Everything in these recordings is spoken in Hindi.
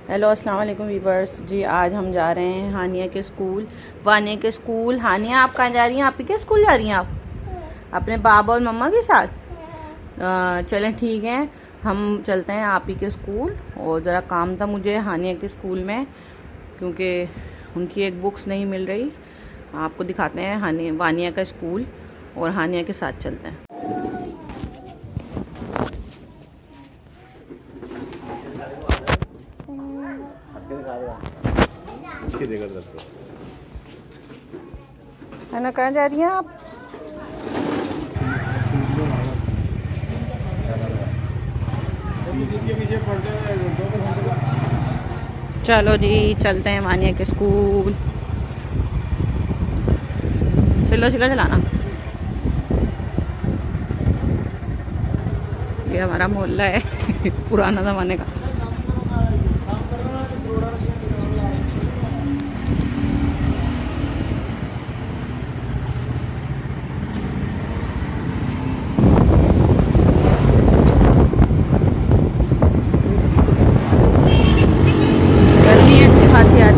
हेलो अस्सलाम वालेकुम वीवर्स जी। आज हम जा रहे हैं हानिया के स्कूल, वानिया के स्कूल। हानिया आप कहाँ जा रही हैं? आप ही के स्कूल जा रही हैं आप अपने बाबा और मम्मा के साथ? चलें ठीक है, हम चलते हैं आप ही के स्कूल। और ज़रा काम था मुझे हानिया के स्कूल में, क्योंकि उनकी एक बुक्स नहीं मिल रही। आपको दिखाते हैं हानिया वानिया का स्कूल और हानिया के साथ चलते हैं। है ना, कहाँ जा रही हैं आप? चलो जी चलते हैं वानिया के स्कूल। चलो चलो चलाना। ये हमारा मोहल्ला है पुराना ज़माने का। गर्मी है अच्छी खासी आज।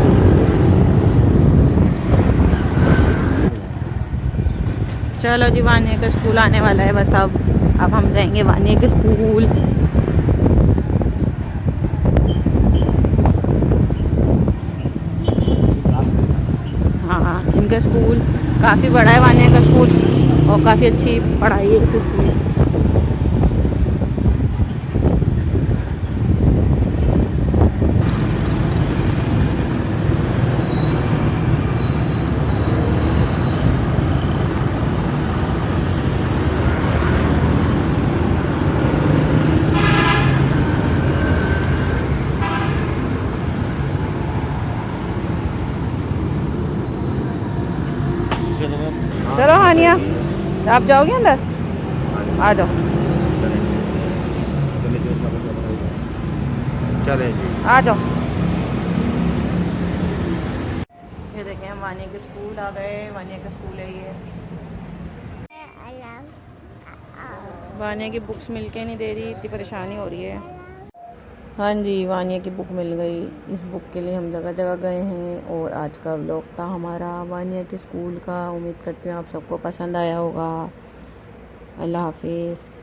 चलो जी वानिया का स्कूल आने वाला है बस। अब हम जाएंगे वानिया के स्कूल। हाँ, इनका स्कूल काफ़ी बड़ा है वानिया का स्कूल, और काफ़ी अच्छी पढ़ाई है इस स्कूल में। चलो हानिया, आप जाओगे अंदर? आ जाओ। चले जी, आ जाओ। ये देखें हम वानिया के स्कूल आ गए। वानिया का स्कूल है ये। वानिया की बुक्स मिलके नहीं दे रही, इतनी परेशानी हो रही है। हाँ जी, वानिया की बुक मिल गई। इस बुक के लिए हम जगह जगह गए हैं। और आज का व्लॉग था हमारा वानिया के स्कूल का। उम्मीद करते हैं आप सबको पसंद आया होगा। अल्लाह हाफिज़।